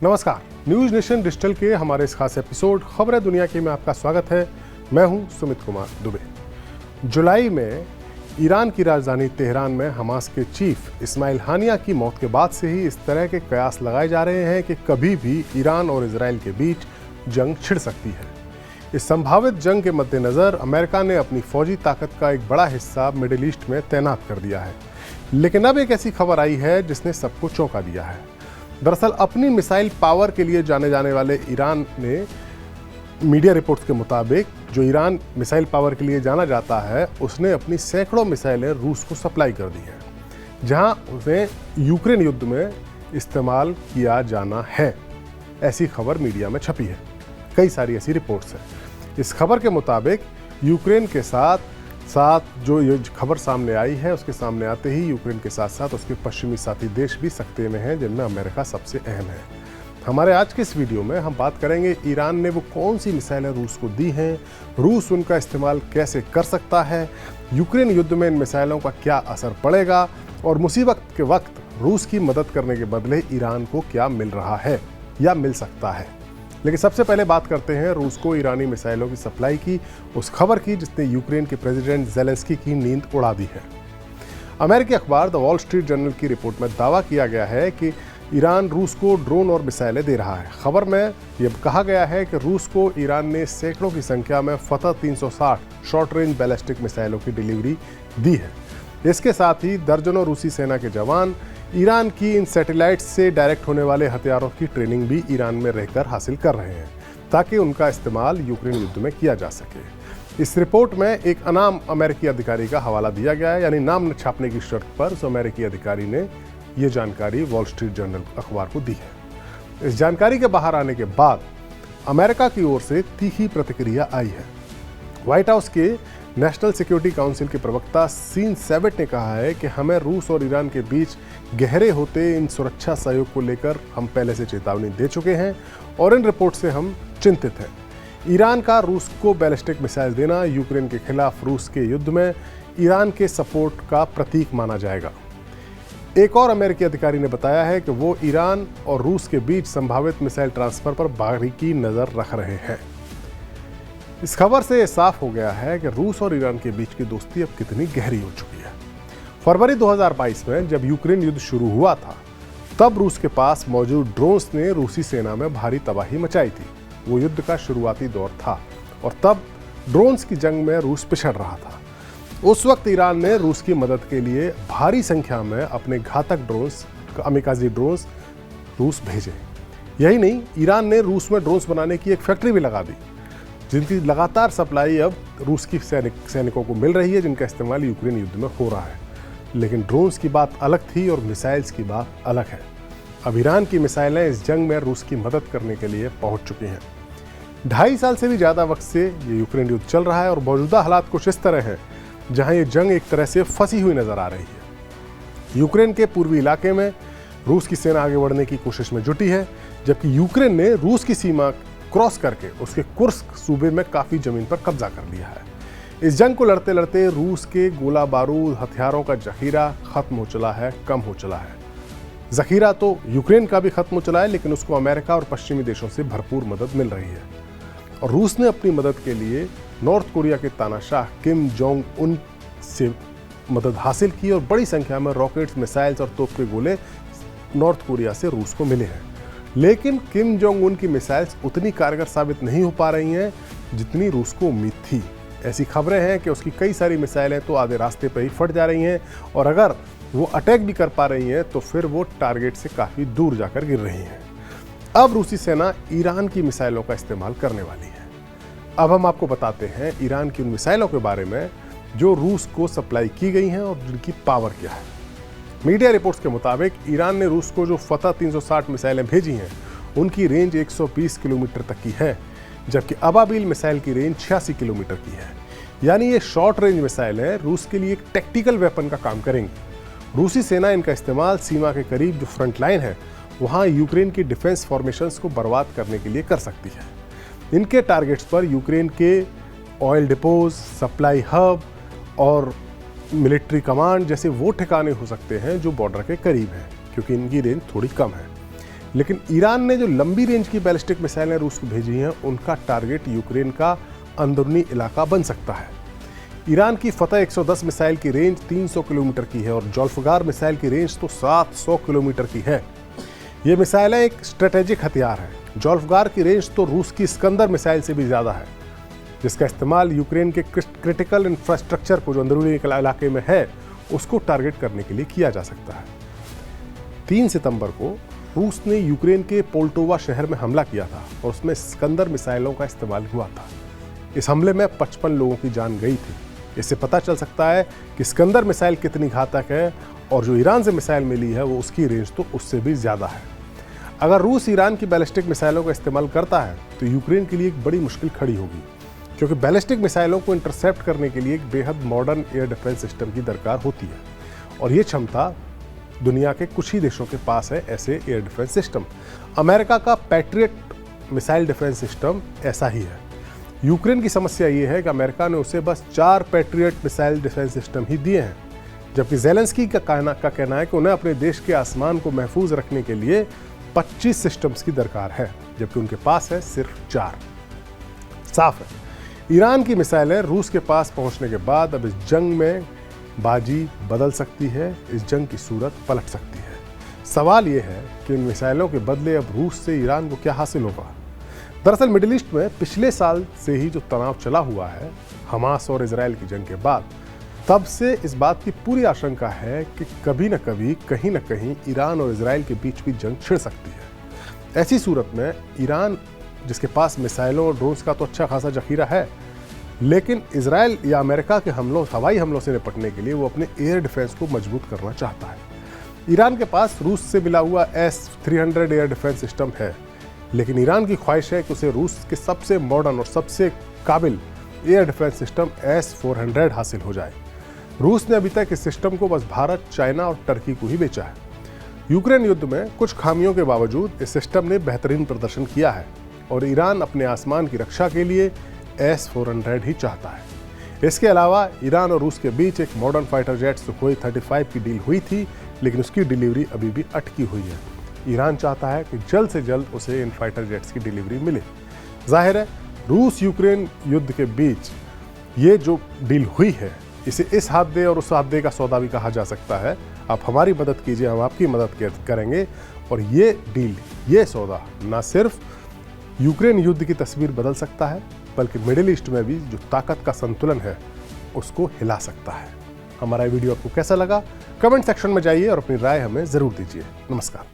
नमस्कार, news nation digital के हमारे इस खास एपिसोड खबरें दुनिया की में आपका स्वागत है। मैं हूं सुमित कुमार दुबे। जुलाई में ईरान की राजधानी तेहरान में हमास के चीफ इस्माइल हानिया की मौत के बाद से ही इस तरह के कयास लगाए जा रहे हैं कि कभी भी ईरान और इजराइल के बीच जंग छिड़ सकती है। इस संभावित जंग के मद्देनज़र अमेरिका ने अपनी फौजी ताकत का एक बड़ा हिस्सा मिडिल ईस्ट में तैनात कर दिया है। लेकिन अब एक ऐसी खबर आई है जिसने सबको चौंका दिया है। दरअसल अपनी मिसाइल पावर के लिए जाने जाने वाले ईरान ने मीडिया रिपोर्ट्स के मुताबिक, जो ईरान मिसाइल पावर के लिए जाना जाता है, उसने अपनी सैकड़ों मिसाइलें रूस को सप्लाई कर दी हैं, जहां उसे यूक्रेन युद्ध में इस्तेमाल किया जाना है। ऐसी खबर मीडिया में छपी है, कई सारी ऐसी रिपोर्ट्स हैं। इस खबर के मुताबिक यूक्रेन के साथ जो ये खबर सामने आई है, उसके सामने आते ही यूक्रेन के साथ साथ उसके पश्चिमी साथी देश भी सकते में हैं, जिनमें अमेरिका सबसे अहम है। हमारे आज के इस वीडियो में हम बात करेंगे ईरान ने वो कौन सी मिसाइलें रूस को दी हैं, रूस उनका इस्तेमाल कैसे कर सकता है, यूक्रेन युद्ध में इन मिसाइलों का क्या असर पड़ेगा और मुसीबत के वक्त रूस की मदद करने के बदले ईरान को क्या मिल रहा है या मिल सकता है। लेकिन सबसे पहले बात करते हैं रूस को ईरानी मिसाइलों की सप्लाई की उस खबर की जिसने यूक्रेन के प्रेसिडेंट ज़ेलेंस्की की नींद उड़ा दी है। अमेरिकी अखबार द वॉल स्ट्रीट जर्नल की रिपोर्ट में दावा किया गया है कि ईरान रूस को ड्रोन और मिसाइलें दे रहा है। खबर में यह कहा गया है कि रूस को ईरान ने सैकड़ों की संख्या में फतह 360 शॉर्ट रेंज बैलिस्टिक मिसाइलों की डिलीवरी दी है। इसके साथ ही दर्जनों रूसी सेना के जवान ईरान की इन सैटेलाइट्स से डायरेक्ट होने वाले हथियारों की ट्रेनिंग भी ईरान में रहकर हासिल कर रहे हैं, ताकि उनका इस्तेमाल यूक्रेन युद्ध में किया जा सके। इस रिपोर्ट में एक अनाम अमेरिकी अधिकारी का हवाला दिया गया है, यानी नाम न छापने की शर्त पर उस अमेरिकी अधिकारी ने ये जानकारी वॉल स्ट्रीट जर्नल अखबार को दी है। इस जानकारी के बाहर आने के बाद अमेरिका की ओर से तीखी प्रतिक्रिया आई है। व्हाइट हाउस के नेशनल सिक्योरिटी काउंसिल के प्रवक्ता सीन सेवेट ने कहा है कि हमें रूस और ईरान के बीच गहरे होते इन सुरक्षा सहयोग को लेकर हम पहले से चेतावनी दे चुके हैं और इन रिपोर्ट से हम चिंतित हैं। ईरान का रूस को बैलिस्टिक मिसाइल देना यूक्रेन के खिलाफ रूस के युद्ध में ईरान के सपोर्ट का प्रतीक माना जाएगा। एक और अमेरिकी अधिकारी ने बताया है कि वो ईरान और रूस के बीच संभावित मिसाइल ट्रांसफर पर बारीकी नज़र रख रहे हैं। इस खबर से यह साफ हो गया है कि रूस और ईरान के बीच की दोस्ती अब कितनी गहरी हो चुकी है। फरवरी 2022 में जब यूक्रेन युद्ध शुरू हुआ था, तब रूस के पास मौजूद ड्रोन्स ने रूसी सेना में भारी तबाही मचाई थी। वो युद्ध का शुरुआती दौर था और तब ड्रोन्स की जंग में रूस पिछड़ रहा था। उस वक्त ईरान ने रूस की मदद के लिए भारी संख्या में अपने घातक ड्रोन्स, कामिकाज़ी ड्रोन्स रूस भेजे। यही नहीं, ईरान ने रूस में ड्रोन्स बनाने की एक फैक्ट्री भी लगा दी, जिनकी लगातार सप्लाई अब रूस की सैनिकों को मिल रही है, जिनका इस्तेमाल यूक्रेन युद्ध में हो रहा है। लेकिन ड्रोन्स की बात अलग थी और मिसाइल्स की बात अलग है। अब ईरान की मिसाइलें इस जंग में रूस की मदद करने के लिए पहुंच चुकी हैं। 2.5 साल से भी ज़्यादा वक्त से ये यूक्रेन युद्ध चल रहा है और मौजूदा हालात कुछ इस तरह हैं जहां ये जंग एक तरह से फंसी हुई नजर आ रही है। यूक्रेन के पूर्वी इलाके में रूस की सेना आगे बढ़ने की कोशिश में जुटी है, जबकि यूक्रेन ने रूस की सीमा क्रॉस करके उसके कुर्स्क सूबे में काफ़ी ज़मीन पर कब्जा कर लिया है। इस जंग को लड़ते लड़ते रूस के गोला बारूद हथियारों का जखीरा खत्म हो चला है, कम हो चला है। जखीरा तो यूक्रेन का भी खत्म हो चला है, लेकिन उसको अमेरिका और पश्चिमी देशों से भरपूर मदद मिल रही है। और रूस ने अपनी मदद के लिए नॉर्थ कोरिया के तानाशाह किम जोंग उन से मदद हासिल की और बड़ी संख्या में रॉकेट्स, मिसाइल्स और तोप के गोले नॉर्थ कोरिया से रूस को मिले हैं। लेकिन किम जोंग उन की मिसाइल्स उतनी कारगर साबित नहीं हो पा रही हैं जितनी रूस को उम्मीद थी। ऐसी खबरें हैं कि उसकी कई सारी मिसाइलें तो आधे रास्ते पर ही फट जा रही हैं और अगर वो अटैक भी कर पा रही हैं तो फिर वो टारगेट से काफ़ी दूर जाकर गिर रही हैं। अब रूसी सेना ईरान की मिसाइलों का इस्तेमाल करने वाली है। अब हम आपको बताते हैं ईरान की उन मिसाइलों के बारे में जो रूस को सप्लाई की गई हैं और जिनकी पावर क्या है। मीडिया रिपोर्ट्स के मुताबिक ईरान ने रूस को जो फतह 360 मिसाइलें भेजी हैं, उनकी रेंज 120 किलोमीटर तक की है, जबकि अबाबिल मिसाइल की रेंज 86 किलोमीटर की है। यानी ये शॉर्ट रेंज मिसाइलें रूस के लिए एक टैक्टिकल वेपन का काम करेंगी। रूसी सेना इनका इस्तेमाल सीमा के करीब जो फ्रंट लाइन है, वहाँ यूक्रेन की डिफेंस फॉर्मेशंस को बर्बाद करने के लिए कर सकती है। इनके टारगेट्स पर यूक्रेन के ऑयल डिपोज, सप्लाई हब और मिलिट्री कमांड जैसे वो ठिकाने हो सकते हैं जो बॉर्डर के करीब हैं, क्योंकि इनकी रेंज थोड़ी कम है। लेकिन ईरान ने जो लंबी रेंज की बैलिस्टिक मिसाइलें रूस को भेजी हैं, उनका टारगेट यूक्रेन का अंदरूनी इलाका बन सकता है। ईरान की फतह 110 मिसाइल की रेंज 300 किलोमीटर की है और जोल्फगार मिसाइल की रेंज तो 700 किलोमीटर की है। ये मिसाइलें एक स्ट्रेटेजिक हथियार है। जोल्फगार की रेंज तो रूस की स्कंदर मिसाइल से भी ज़्यादा है, जिसका इस्तेमाल यूक्रेन के क्रिटिकल इंफ्रास्ट्रक्चर को जो अंदरूनी इलाके में है उसको टारगेट करने के लिए किया जा सकता है। 3 सितंबर को रूस ने यूक्रेन के पोल्टोवा शहर में हमला किया था और उसमें स्कंदर मिसाइलों का इस्तेमाल हुआ था। इस हमले में 55 लोगों की जान गई थी। इससे पता चल सकता है कि स्कंदर मिसाइल कितनी घातक है और जो ईरान से मिसाइल मिली है वो उसकी रेंज तो उससे भी ज़्यादा है। अगर रूस ईरान की बैलिस्टिक मिसाइलों का इस्तेमाल करता है तो यूक्रेन के लिए एक बड़ी मुश्किल खड़ी होगी, क्योंकि बैलिस्टिक मिसाइलों को इंटरसेप्ट करने के लिए एक बेहद मॉडर्न एयर डिफेंस सिस्टम की दरकार होती है और ये क्षमता दुनिया के कुछ ही देशों के पास है। ऐसे एयर डिफेंस सिस्टम, अमेरिका का पैट्रियट मिसाइल डिफेंस सिस्टम ऐसा ही है। यूक्रेन की समस्या ये है कि अमेरिका ने उसे बस 4 पैट्रियट मिसाइल डिफेंस सिस्टम ही दिए हैं, जबकि ज़ेलेंस्की का कहना है कि उन्हें अपने देश के आसमान को महफूज रखने के लिए 25 सिस्टम्स की दरकार है, जबकि उनके पास है सिर्फ 4। साफ है, ईरान की मिसाइलें रूस के पास पहुंचने के बाद अब इस जंग में बाजी बदल सकती है, इस जंग की सूरत पलट सकती है। सवाल यह है कि इन मिसाइलों के बदले अब रूस से ईरान को क्या हासिल होगा। दरअसल मिडिल ईस्ट में पिछले साल से ही जो तनाव चला हुआ है हमास और इजराइल की जंग के बाद, तब से इस बात की पूरी आशंका है कि कभी न कभी कहीं न कहीं ईरान और इजराइल के बीच भी जंग छिड़ सकती है। ऐसी सूरत में ईरान, जिसके पास मिसाइलों और ड्रोन्स का तो अच्छा खासा जखीरा है, लेकिन इजराइल या अमेरिका के हमलों, हवाई हमलों से निपटने के लिए वो अपने एयर डिफेंस को मजबूत करना चाहता है। ईरान के पास रूस से मिला हुआ S-300 एयर डिफेंस सिस्टम है, लेकिन ईरान की ख्वाहिश है कि उसे रूस के सबसे मॉडर्न और सबसे काबिल एयर डिफेंस सिस्टम S-400 हासिल हो जाए। रूस ने अभी तक इस सिस्टम को बस भारत, चाइना और टर्की को ही बेचा है। यूक्रेन युद्ध में कुछ खामियों के बावजूद इस सिस्टम ने बेहतरीन प्रदर्शन किया है और ईरान अपने आसमान की रक्षा के लिए S-400 ही चाहता है। इसके अलावा ईरान और रूस के बीच एक मॉडर्न फाइटर जेट सुखोई 35 की डील हुई थी, लेकिन उसकी डिलीवरी अभी भी अटकी हुई है। ईरान चाहता है कि जल्द से जल्द उसे इन फाइटर जेट्स की डिलीवरी मिले। जाहिर है, रूस यूक्रेन युद्ध के बीच ये जो डील हुई है, इसे इस हाथ दे और उस हाथ दे का सौदा भी कहा जा सकता है। आप हमारी मदद कीजिए, हम आपकी मदद करेंगे और ये डील, ये सौदा न सिर्फ यूक्रेन युद्ध की तस्वीर बदल सकता है, बल्कि मिडिल ईस्ट में भी जो ताकत का संतुलन है उसको हिला सकता है। हमारा वीडियो आपको कैसा लगा, कमेंट सेक्शन में जाइए और अपनी राय हमें ज़रूर दीजिए। नमस्कार।